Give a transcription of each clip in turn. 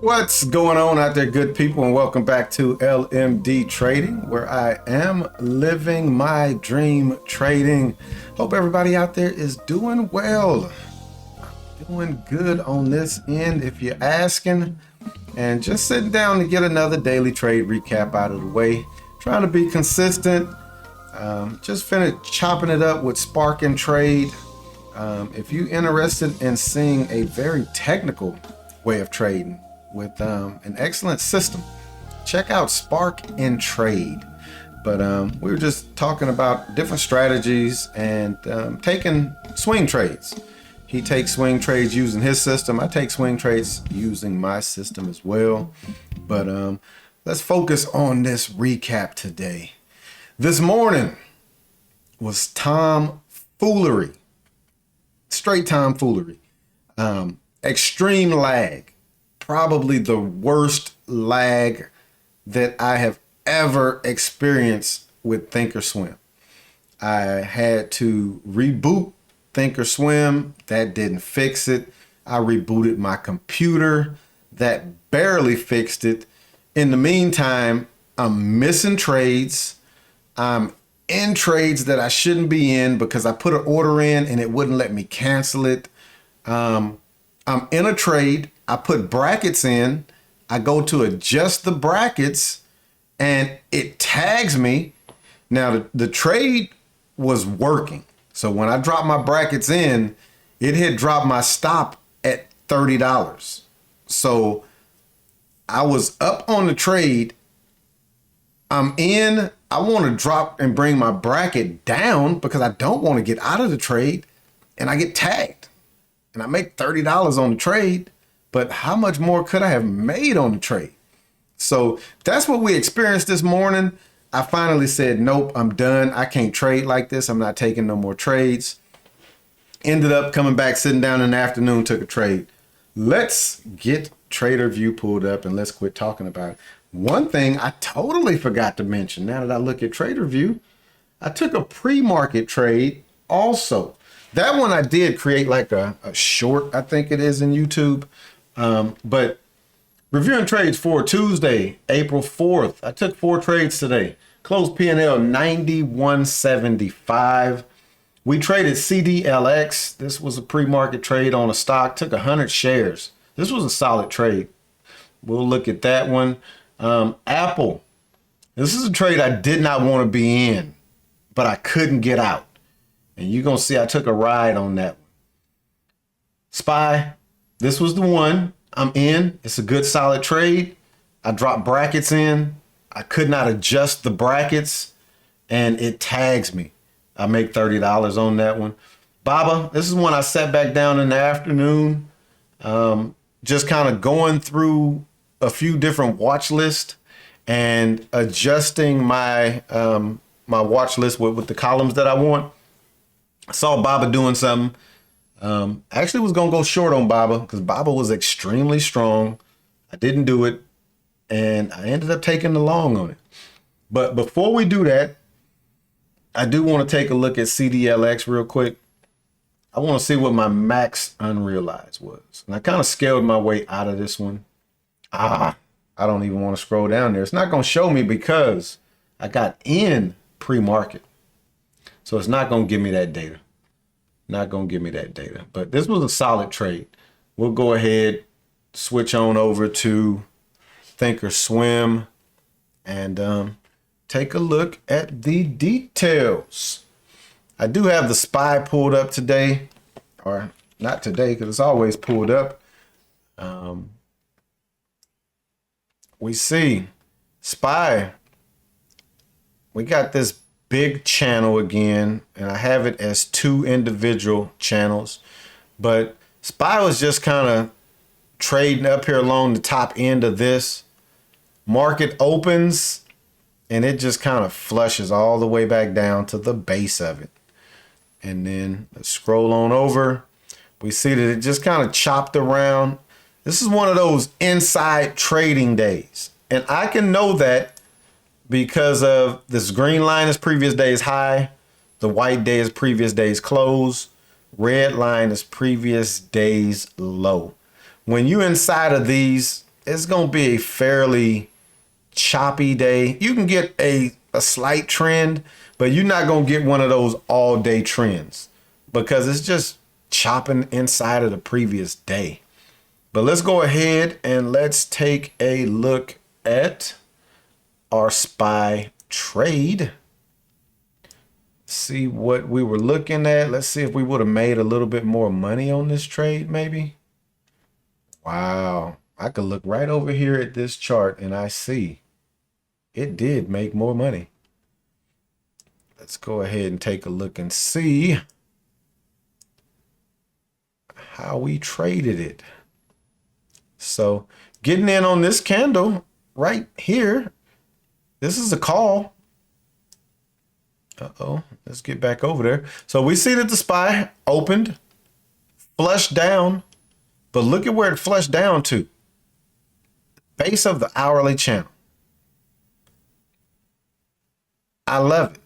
What's going on out there, good people, and welcome back to LMD Trading, where I am living my dream trading. Hope everybody out there is doing well, doing good on this end if you're asking, and just sitting down to get another daily trade recap out of the way, trying to be consistent. Just finished chopping it up with Spark and Trade. If you're interested in seeing a very technical way of trading with an excellent system, check out Spark and Trade. But we were just talking about different strategies and taking swing trades. He takes swing trades using his system. I take swing trades using my system as well. But let's focus on this recap today. This morning was tomfoolery, straight tomfoolery, extreme lag. Probably the worst lag that I have ever experienced with THINKORSWIM. I had to reboot THINKORSWIM. That didn't fix it. I rebooted my computer. That barely fixed it. In the meantime, I'm missing trades. I'm in trades that I shouldn't be in because I put an order in and it wouldn't let me cancel it. I'm in a trade. I put brackets in, I go to adjust the brackets and it tags me. Now the trade was working. So when I dropped my brackets in, it had dropped my stop at $30. So I was up on the trade. I'm in, I want to drop and bring my bracket down because I don't want to get out of the trade, and I get tagged and I make $30 on the trade. But how much more could I have made on the trade? So that's what we experienced this morning. I finally said, nope, I'm done. I can't trade like this. I'm not taking no more trades. Ended up coming back, sitting down in the afternoon, took a trade. Let's get TRADERVUE pulled up and let's quit talking about it. One thing I totally forgot to mention, now that I look at TRADERVUE, I took a pre-market trade also. That one I did create like a short, I think it is in YouTube. But reviewing trades for Tuesday, April 4th. I took 4 trades today. Closed P&L 91.75. We traded CDLX. This was a pre-market trade on a stock. Took 100 shares. This was a solid trade. We'll look at that one. Apple. This is a trade I did not want to be in, but I couldn't get out. And you're going to see I took a ride on that one. SPY. This was the one I'm in. It's a good solid trade. I dropped brackets in. I could not adjust the brackets and it tags me. I make $30 on that one. BABA, this is one I sat back down in the afternoon. Just kind of going through a few different watch lists and adjusting my my watch list with the columns that I want. I saw BABA doing something. Actually was going to go short on BABA because BABA was extremely strong. I didn't do it, and I ended up taking the long on it. But before we do that, I do want to take a look at CDLX real quick. I want to see what my max unrealized was. And I kind of scaled my way out of this one. I don't even want to scroll down there. It's not going to show me because I got in pre-market. So it's not going to give me that data. Not going to give me that data, but this was a solid trade. We'll go ahead, switch on over to THINKORSWIM and take a look at the details. I do have the SPY pulled up today, or not today because it's always pulled up. We see SPY. We got this big channel again, and I have it as 2 individual channels, but SPY was just kind of trading up here along the top end of this. Market opens and it just kind of flushes all the way back down to the base of it. And then let's scroll on over. We see that it just kind of chopped around. This is one of those inside trading days, and I can know that because of this green line is previous day's high, the white day is previous day's close, red line is previous day's low. When you inside of these, it's going to be a fairly choppy day. You can get a slight trend, but you're not going to get one of those all day trends because it's just chopping inside of the previous day. But let's go ahead and let's take a look at our SPY trade. See what we were looking at. Let's see if we would have made a little bit more money on this trade, maybe. Wow. I could look right over here at this chart and I see it did make more money. Let's go ahead and take a look and see how we traded it. So getting in on this candle right here, this is a call. Uh-oh, let's get back over there. So we see that the SPY opened, flushed down, but look at where it flushed down to. Base of the hourly channel. I love it.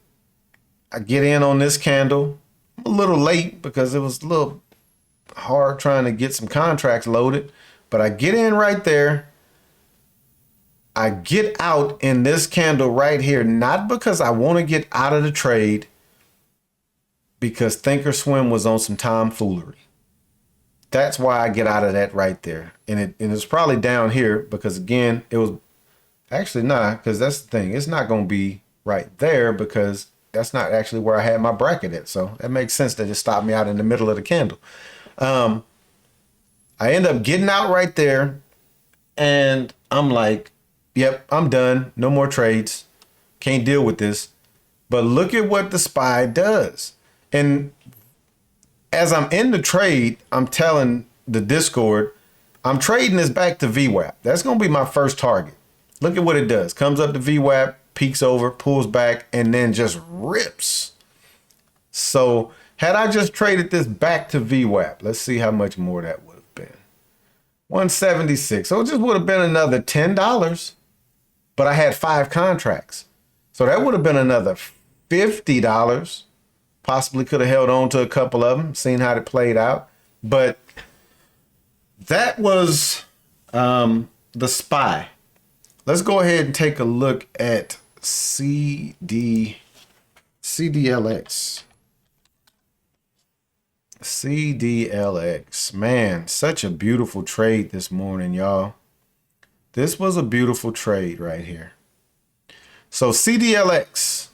I get in on this candle. I'm a little late because it was a little hard trying to get some contracts loaded, but I get in right there. I get out in this candle right here, not because I want to get out of the trade, because THINKORSWIM was on some tomfoolery. That's why I get out of that right there. And it's probably down here because, again, it was actually not, because that's the thing. It's not going to be right there because that's not actually where I had my bracket at. So that makes sense that it stopped me out in the middle of the candle. I end up getting out right there and I'm like, yep, I'm done. No more trades. Can't deal with this. But look at what the SPY does. And as I'm in the trade, I'm telling the Discord, I'm trading this back to VWAP. That's going to be my first target. Look at what it does. Comes up to VWAP, peaks over, pulls back, and then just rips. So had I just traded this back to VWAP, let's see how much more that would have been. 176. So it just would have been another $10. But I had 5 contracts. So that would have been another $50. Possibly could have held on to a couple of them, seen how it played out. But that was the SPY. Let's go ahead and take a look at CDLX. CDLX. Man, such a beautiful trade this morning, y'all. This was a beautiful trade right here. So CDLX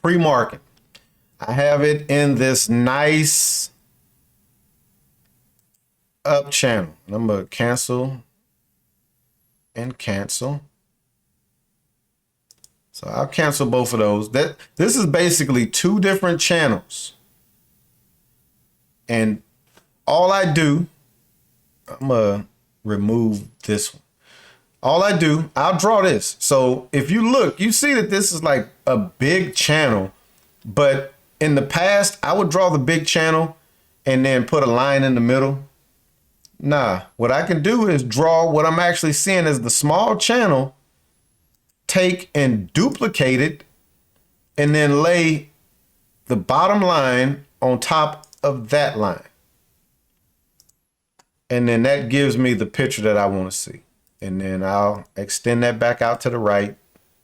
pre-market. I have it in this nice up channel. I'm going to cancel and cancel. So I'll cancel both of those. This is basically 2 different channels. And all I do, I'm going to remove this one. All I do, I'll draw this. So if you look, you see that this is like a big channel, but in the past, I would draw the big channel and then put a line in the middle. Nah, what I can do is draw what I'm actually seeing as the small channel, take and duplicate it, and then lay the bottom line on top of that line. And then that gives me the picture that I want to see. And then I'll extend that back out to the right,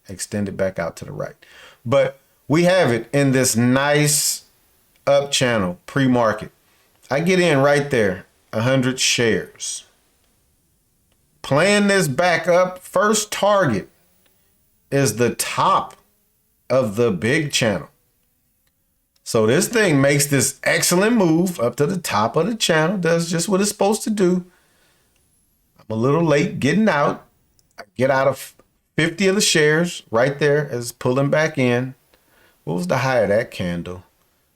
extend it back out to the right. But we have it in this nice up channel pre-market. I get in right there, 100 shares. Playing this back up, first target is the top of the big channel. So this thing makes this excellent move up to the top of the channel, does just what it's supposed to do. I'm a little late getting out. I get out of 50 of the shares right there as pulling back in. What was the high of that candle?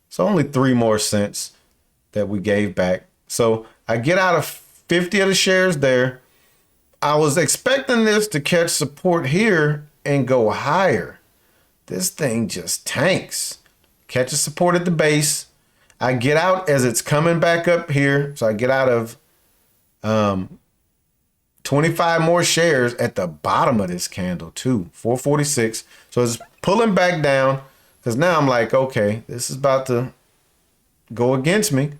So only 3 more cents that we gave back. So I get out of 50 of the shares there. I was expecting this to catch support here and go higher. This thing just tanks. Catches support at the base. I get out as it's coming back up here. So I get out of 25 more shares at the bottom of this candle too, 446. So it's pulling back down because now I'm like, okay, this is about to go against me,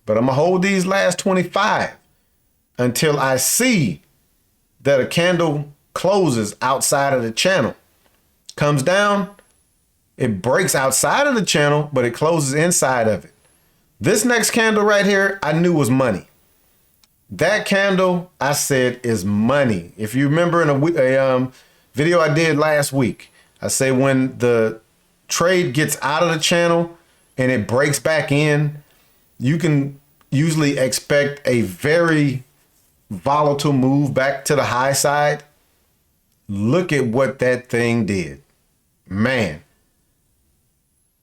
but I'm gonna hold these last 25 until I see that a candle closes outside of the channel, comes down, it breaks outside of the channel, but it closes inside of it. This next candle right here, I knew was money. That candle, I said, is money. If you remember in a video I did last week, I say when the trade gets out of the channel and it breaks back in, you can usually expect a very volatile move back to the high side. Look at what that thing did. Man,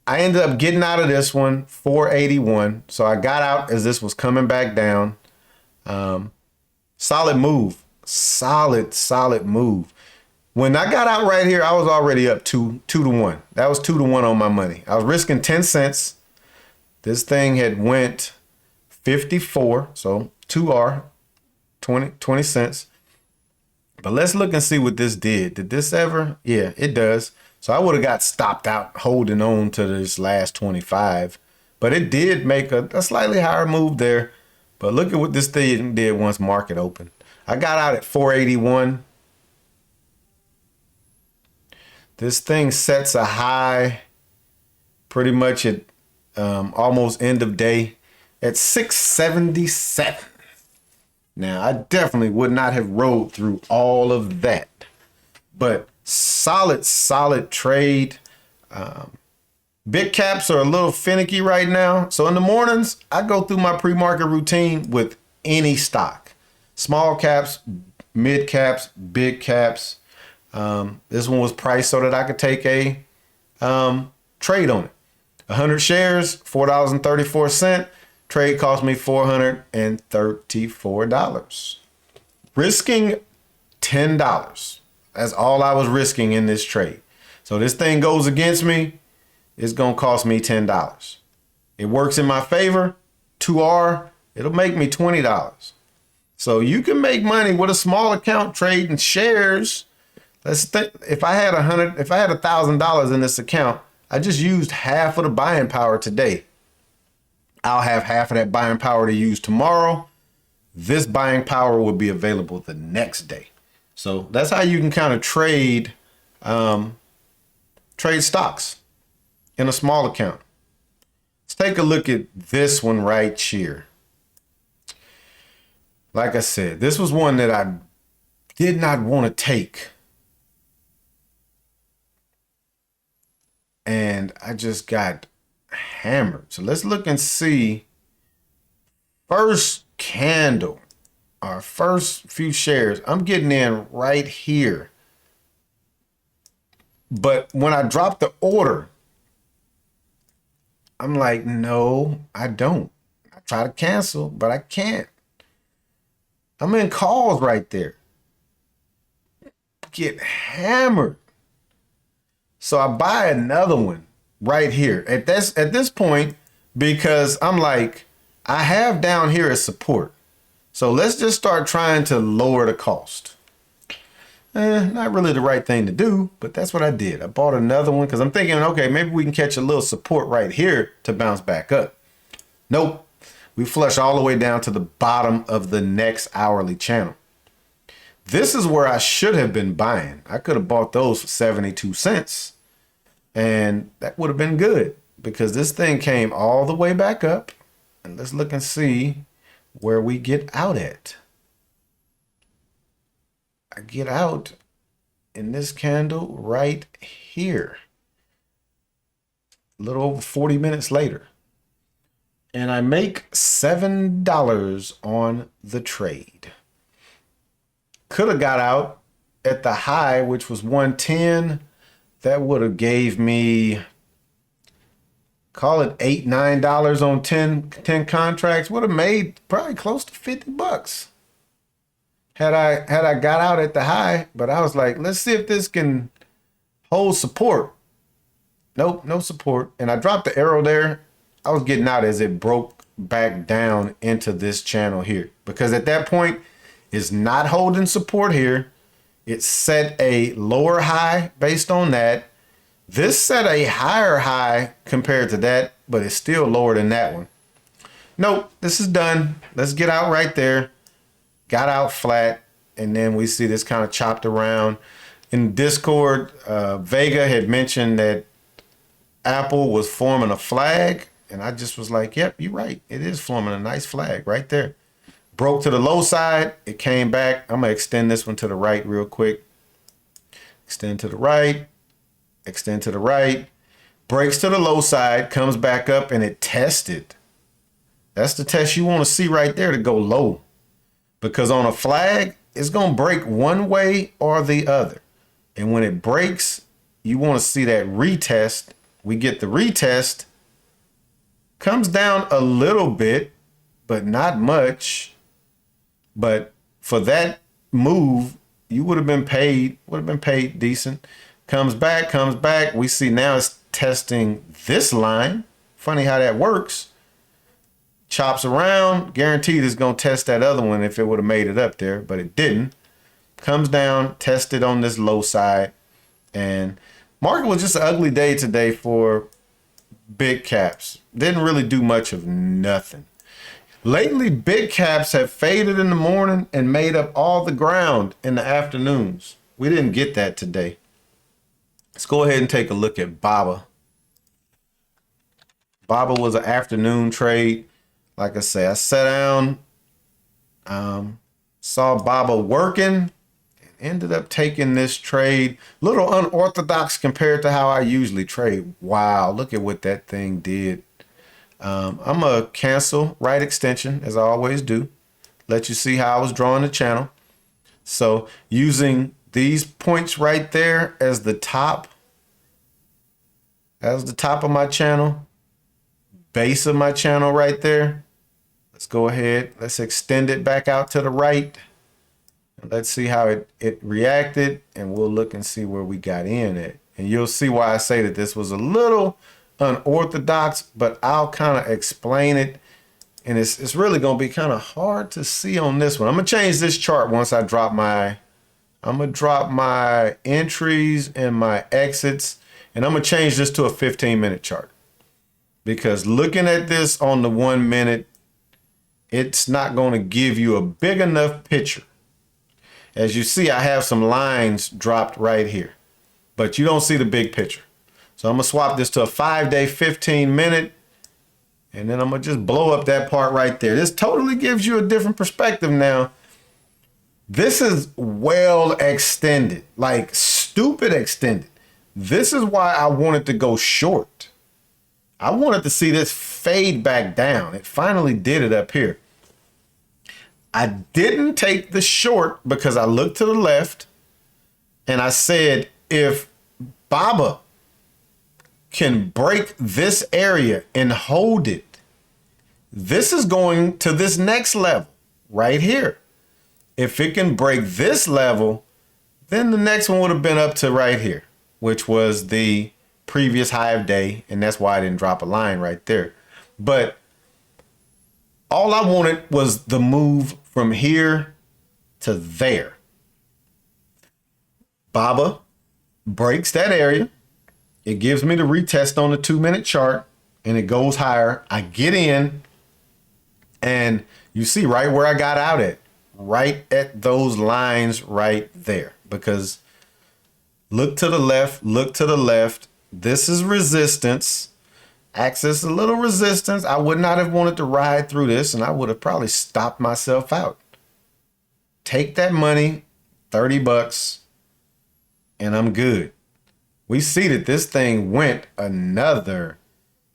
I ended up getting out of this one, 481. So I got out as this was coming back down. Solid move, solid move. When I got out right here, I was already up two to one. That was 2-1 on my money. I was risking 10 cents. This thing had went 54. So 2R, 20 cents. But let's look and see what this did. Did this ever? Yeah, it does. So I would have got stopped out holding on to this last 25. But it did make a slightly higher move there. But look at what this thing did once market opened. I got out at 481. This thing sets a high pretty much at almost end of day at 677. Now, I definitely would not have rode through all of that. But solid trade. Big caps are a little finicky right now. So in the mornings, I go through my pre-market routine with any stock. Small caps, mid caps, big caps. This one was priced so that I could take a trade on it. 100 shares, $4.34. Trade cost me $434. Risking $10. That's all I was risking in this trade. So this thing goes against me. It's going to cost me $10. It works in my favor, 2R, it'll make me $20. So you can make money with a small account trading shares. Let's think, if I had $1,000 in this account, I just used half of the buying power today. I'll have half of that buying power to use tomorrow. This buying power will be available the next day. So that's how you can kind of trade stocks in a small account. Let's take a look at this one right here. Like I said, this was one that I did not want to take. And I just got hammered. So let's look and see. First candle, our first few shares, I'm getting in right here. But when I drop the order, I'm like, no, I don't. I try to cancel, but I can't. I'm in calls right there. Get hammered. So I buy another one right here at this point, because I'm like, I have down here as support. So let's just start trying to lower the cost. Not really the right thing to do, but that's what I did. I bought another one because I'm thinking, okay, maybe we can catch a little support right here to bounce back up. Nope. We flush all the way down to the bottom of the next hourly channel. This is where I should have been buying. I could have bought those for 72 cents and that would have been good because this thing came all the way back up. And let's look and see where we get out at. I get out in this candle right here. A little over 40 minutes later. And I make $7 on the trade. Could have got out at the high, which was 110. That would have gave me, call it $8, $9 on 10 contracts. Would have made probably close to 50 bucks. Had I got out at the high, but I was like, let's see if this can hold support. Nope, no support. And I dropped the arrow there. I was getting out as it broke back down into this channel here. Because at that point, it's not holding support here. It set a lower high based on that. This set a higher high compared to that, but it's still lower than that one. Nope, this is done. Let's get out right there. Got out flat and then we see this kind of chopped around. In Discord, Vega had mentioned that Apple was forming a flag, and I just was like, yep, you're right. It is forming a nice flag right there. Broke to the low side. It came back. I'm going to extend this one to the right real quick. Extend to the right. Extend to the right. Breaks to the low side. Comes back up, and it tested. That's the test you want to see right there to go low. Because on a flag, it's going to break one way or the other. And when it breaks, you want to see that retest. We get the retest. Comes down a little bit, but not much. But for that move, you would have been paid decent. Comes back. We see now it's testing this line. Funny how that works. Chops around. Guaranteed it's going to test that other one if it would have made it up there, but it didn't. Comes down, tested on this low side. And market was just an ugly day today for big caps. Didn't really do much of nothing. Lately, big caps have faded in the morning and made up all the ground in the afternoons. We didn't get that today. Let's go ahead and take a look at BABA. BABA was an afternoon trade. Like I say, I sat down, saw BABA working, and ended up taking this trade. Little unorthodox compared to how I usually trade. Wow, look at what that thing did. I'm going to cancel right extension, as I always do. Let you see how I was drawing the channel. So using these points right there as the top of my channel, base of my channel right there. Let's go ahead. Let's extend it back out to the right. Let's see how it reacted, and we'll look and see where we got in at. And you'll see why I say that this was a little unorthodox, but I'll kind of explain it. And it's really going to be kind of hard to see on this one. I'm going to change this chart once I drop my entries and my exits, and I'm going to change this to a 15-minute chart. Because looking at this on the 1 minute, it's not going to give you a big enough picture. As you see, I have some lines dropped right here, but you don't see the big picture. So I'm going to swap this to a 5-day, 15-minute, and then I'm going to just blow up that part right there. This totally gives you a different perspective now. This is well extended, like stupid extended. This is why I wanted to go short. I wanted to see this fade back down. It finally did it up here. I didn't take the short because I looked to the left and I said, if BABA can break this area and hold it, this is going to this next level right here. If it can break this level, then the next one would have been up to right here, which was the previous high of day, and that's why I didn't drop a line right there. But all I wanted was the move from here to there. BABA breaks that area. It gives me the retest on the 2-minute chart, and it goes higher. I get in, and you see right where I got out at, right at those lines right there. Because look to the left, look to the left. This is resistance. Access a little resistance. I would not have wanted to ride through this, and I would have probably stopped myself out. Take that money, 30 bucks, and I'm good. We see that this thing went another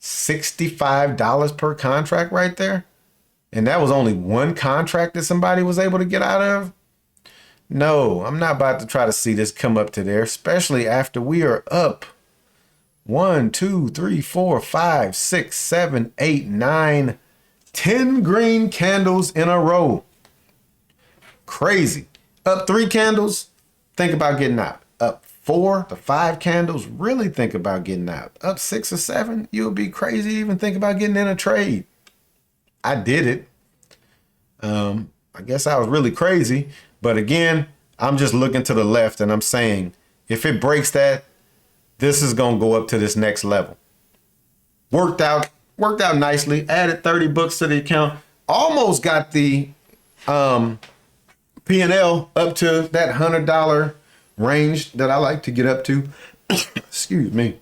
$65 per contract right there. And that was only one contract that somebody was able to get out of. No, I'm not about to try to see this come up to there, especially after we are up 1, 2, 3, 4, 5, 6, 7, 8, 9, 10 green candles in a row. Crazy. Up 3 candles, think about getting out. Up 4 to 5 candles, really think about getting out. Up 6 or 7, you'll be crazy to even think about getting in a trade. I did it. I guess I was really crazy. But again, I'm just looking to the left and I'm saying, if it breaks that, this is going to go up to this next level. Worked out nicely. Added 30 bucks to the account. Almost got the P&L up to that $100 range that I like to get up to. Excuse me.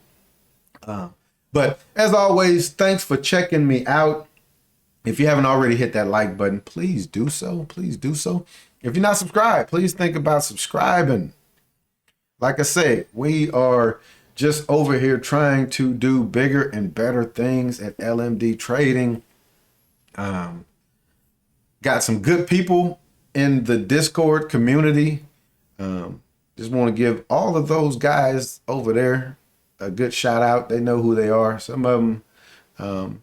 But as always, thanks for checking me out. If you haven't already hit that like button, please do so. Please do so. If you're not subscribed, please think about subscribing. Like I say, we are just over here trying to do bigger and better things at LMD Trading. Got some good people in the Discord community. Just want to give all of those guys over there a good shout out. They know who they are. Some of them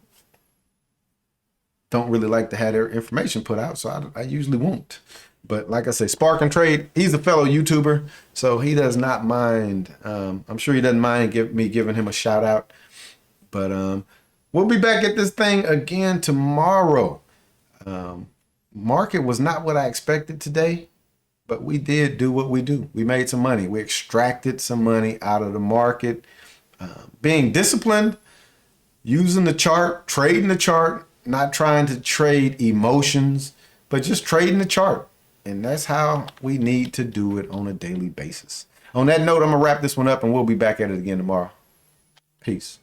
don't really like to have their information put out, so I usually won't. But like I say, Spark and Trade, he's a fellow YouTuber, so he does not mind. I'm sure he doesn't mind me giving him a shout out. But we'll be back at this thing again tomorrow. Market was not what I expected today, but we did do what we do. We made some money. We extracted some money out of the market. Being disciplined, using the chart, trading the chart, not trying to trade emotions, but just trading the chart. And that's how we need to do it on a daily basis. On that note, I'm going to wrap this one up and we'll be back at it again tomorrow. Peace.